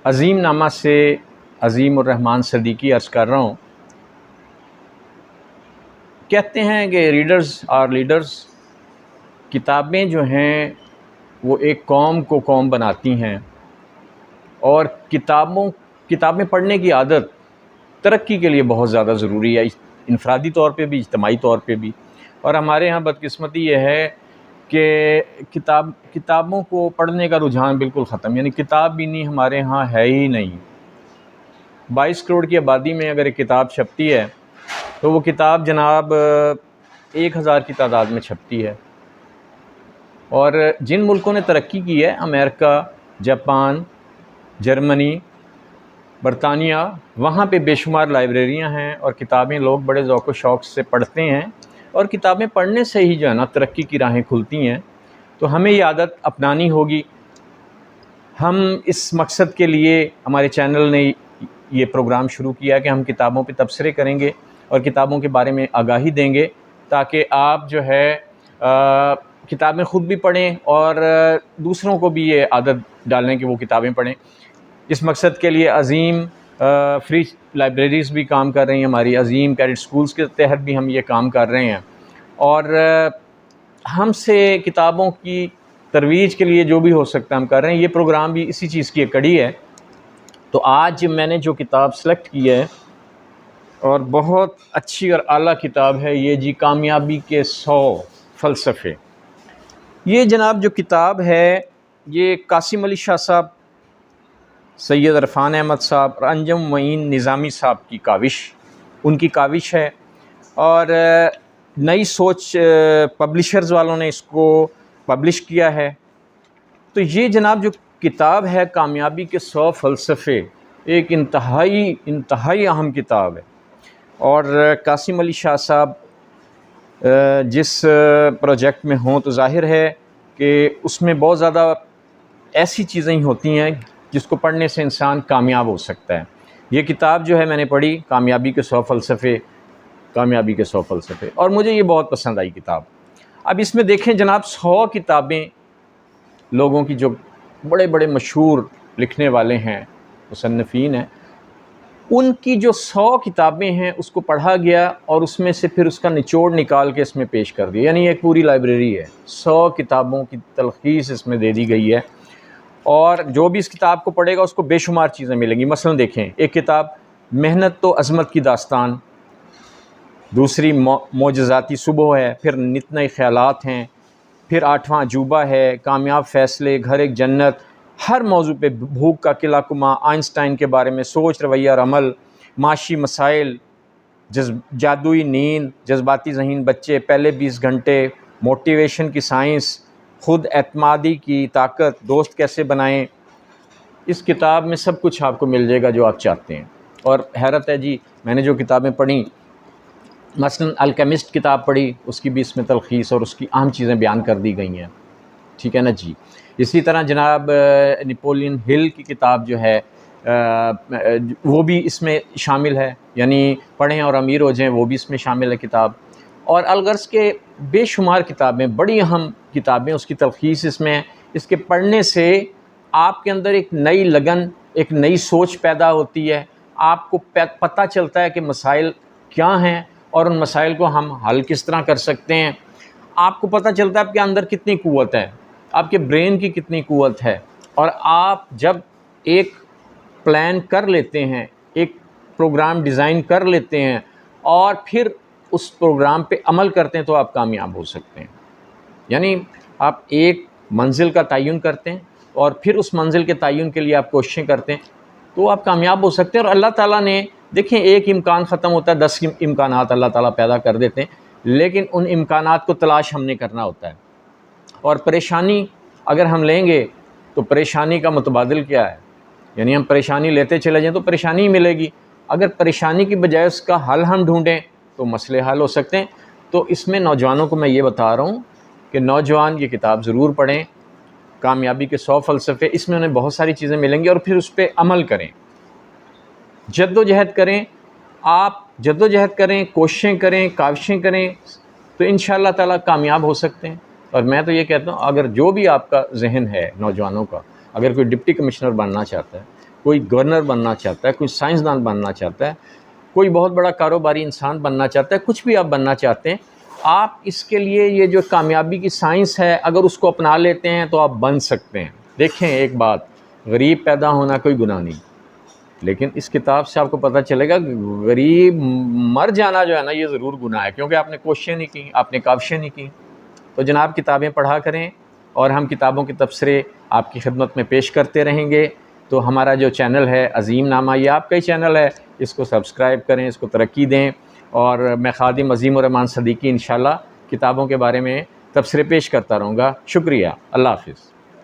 عظیم نامہ سے عظیم الرحمن صدیقی عرض کر رہا ہوں۔ کہتے ہیں کہ ریڈرز آر لیڈرز، کتابیں جو ہیں وہ ایک قوم کو قوم بناتی ہیں، اور کتابیں پڑھنے کی عادت ترقی کے لیے بہت زیادہ ضروری ہے، انفرادی طور پہ بھی، اجتماعی طور پہ بھی۔ اور ہمارے ہاں بدقسمتی یہ ہے کہ کتابوں کو پڑھنے کا رجحان بالکل ختم، یعنی کتاب بھی نہیں، ہمارے ہاں ہے ہی نہیں۔ 22 کروڑ کی آبادی میں اگر ایک کتاب چھپتی ہے تو وہ کتاب جناب 1000 کی تعداد میں چھپتی ہے۔ اور جن ملکوں نے ترقی کی ہے، امریکہ، جاپان، جرمنی، برطانیہ، وہاں پہ بے شمار لائبریریاں ہیں، اور کتابیں لوگ بڑے ذوق و شوق سے پڑھتے ہیں، اور کتابیں پڑھنے سے ہی جو ہے نا ترقی کی راہیں کھلتی ہیں۔ تو ہمیں یہ عادت اپنانی ہوگی۔ ہم اس مقصد کے لیے ہمارے چینل نے یہ پروگرام شروع کیا کہ ہم کتابوں پہ تبصرے کریں گے اور کتابوں کے بارے میں آگاہی دیں گے، تاکہ آپ جو ہے کتابیں خود بھی پڑھیں اور دوسروں کو بھی یہ عادت ڈالیں کہ وہ کتابیں پڑھیں۔ اس مقصد کے لیے عظیم فری لائبریریز بھی کام کر رہی ہیں، ہماری عظیم کیڈٹ سکولز کے تحت بھی ہم یہ کام کر رہے ہیں، اور ہم سے کتابوں کی ترویج کے لیے جو بھی ہو سکتا ہے ہم کر رہے ہیں۔ یہ پروگرام بھی اسی چیز کی ایک کڑی ہے۔ تو آج میں نے جو کتاب سلیکٹ کی ہے، اور بہت اچھی اور اعلیٰ کتاب ہے یہ جی، کامیابی کے 100 فلسفے۔ یہ جناب جو کتاب ہے یہ قاسم علی شاہ صاحب، سید عرفان احمد صاحب اور انجم معین نظامی صاحب کی کاوش، ان کی کاوش ہے، اور نئی سوچ پبلشرز والوں نے اس کو پبلش کیا ہے۔ تو یہ جناب جو کتاب ہے کامیابی کے 100 فلسفے، ایک انتہائی اہم کتاب ہے۔ اور قاسم علی شاہ صاحب جس پروجیکٹ میں ہوں تو ظاہر ہے کہ اس میں بہت زیادہ ایسی چیزیں ہی ہوتی ہیں جس کو پڑھنے سے انسان کامیاب ہو سکتا ہے۔ یہ کتاب جو ہے میں نے پڑھی، کامیابی کے 100 فلسفے، کامیابی کے 100 فلسفے، اور مجھے یہ بہت پسند آئی کتاب۔ اب اس میں دیکھیں جناب، 100 کتابیں لوگوں کی جو بڑے بڑے مشہور لکھنے والے ہیں، مصنفین ہیں، ان کی جو 100 کتابیں ہیں اس کو پڑھا گیا، اور اس میں سے پھر اس کا نچوڑ نکال کے اس میں پیش کر دیا، یعنی ایک پوری لائبریری ہے، 100 کتابوں کی تلخیص اس میں دے دی گئی ہے۔ اور جو بھی اس کتاب کو پڑھے گا اس کو بے شمار چیزیں ملیں گی۔ مثلا دیکھیں، ایک کتاب محنت تو عظمت کی داستان، دوسری معجزاتی صبح ہے، پھر نت نئے خیالات ہیں، پھر 8واں عجوبہ ہے، کامیاب فیصلے، گھر ایک جنت، ہر موضوع پہ، بھوک کا قلعہ کما، آئنسٹائن کے بارے میں، سوچ، رویہ اور عمل، معاشی مسائل، جادوئی نیند، جذباتی ذہین بچے، پہلے 20 گھنٹے، موٹیویشن کی سائنس، خود اعتمادی کی طاقت، دوست کیسے بنائیں۔ اس کتاب میں سب کچھ آپ کو مل جائے گا جو آپ چاہتے ہیں۔ اور حیرت ہے جی، میں نے جو کتابیں پڑھیں، مثلا الکیمسٹ کتاب پڑھی، اس کی بھی اس میں تلخیص اور اس کی اہم چیزیں بیان کر دی گئی ہیں، ٹھیک ہے نا جی۔ اسی طرح جناب نیپولین ہل کی کتاب جو ہے وہ بھی اس میں شامل ہے، یعنی پڑھیں اور امیر ہو جائیں، وہ بھی اس میں شامل ہے کتاب۔ اور الغرض کے بے شمار کتابیں، بڑی اہم کتابیں، اس کی تلخیص اس میں ہے۔ اس کے پڑھنے سے آپ کے اندر ایک نئی لگن، ایک نئی سوچ پیدا ہوتی ہے، آپ کو پتہ چلتا ہے کہ مسائل کیا ہیں اور ان مسائل کو ہم حل کس طرح کر سکتے ہیں۔ آپ کو پتہ چلتا ہے آپ کے اندر کتنی قوت ہے، آپ کے برین کی کتنی قوت ہے، اور آپ جب ایک پلان کر لیتے ہیں، ایک پروگرام ڈیزائن کر لیتے ہیں، اور پھر اس پروگرام پہ عمل کرتے ہیں تو آپ کامیاب ہو سکتے ہیں۔ یعنی آپ ایک منزل کا تعین کرتے ہیں اور پھر اس منزل کے تعین کے لیے آپ کوششیں کرتے ہیں تو آپ کامیاب ہو سکتے ہیں۔ اور اللہ تعالیٰ نے، دیکھیں، ایک امکان ختم ہوتا ہے، 10 امکانات اللہ تعالیٰ پیدا کر دیتے ہیں، لیکن ان امکانات کو تلاش ہم نے کرنا ہوتا ہے۔ اور پریشانی اگر ہم لیں گے تو پریشانی کا متبادل کیا ہے، یعنی ہم پریشانی لیتے چلے جائیں تو پریشانی ہی ملے گی۔ اگر پریشانی کی بجائے اس کا حل ہم ڈھونڈیں تو مسئلے حل ہو سکتے ہیں۔ تو اس میں نوجوانوں کو میں یہ بتا رہا ہوں کہ نوجوان یہ کتاب ضرور پڑھیں، کامیابی کے 100 فلسفے۔ اس میں انہیں بہت ساری چیزیں ملیں گی، اور پھر اس پہ عمل کریں، جد و جہد کریں۔ آپ جد و جہد کریں، کوششیں کریں، کاوشیں کریں، تو انشاءاللہ تعالیٰ کامیاب ہو سکتے ہیں۔ اور میں تو یہ کہتا ہوں، اگر جو بھی آپ کا ذہن ہے نوجوانوں کا، اگر کوئی ڈپٹی کمشنر بننا چاہتا ہے، کوئی گورنر بننا چاہتا ہے، کوئی سائنسدان بننا چاہتا ہے، کوئی بہت بڑا کاروباری انسان بننا چاہتا ہے، کچھ بھی آپ بننا چاہتے ہیں، آپ اس کے لیے یہ جو کامیابی کی سائنس ہے اگر اس کو اپنا لیتے ہیں تو آپ بن سکتے ہیں۔ دیکھیں ایک بات، غریب پیدا ہونا کوئی گناہ نہیں، لیکن اس کتاب سے آپ کو پتہ چلے گا غریب مر جانا جو ہے نا یہ ضرور گناہ ہے، کیونکہ آپ نے کوششیں نہیں کی، آپ نے کاوشیں نہیں کی۔ تو جناب کتابیں پڑھا کریں، اور ہم کتابوں کے تبصرے آپ کی خدمت میں پیش کرتے رہیں گے۔ تو ہمارا جو چینل ہے عظیم نامہ، یہ آپ کا ہی چینل ہے، اس کو سبسکرائب کریں، اس کو ترقی دیں، اور میں خادم عظیم الرحمن صدیقی انشاءاللہ کتابوں کے بارے میں تبصرے پیش کرتا رہوں گا۔ شکریہ، اللہ حافظ۔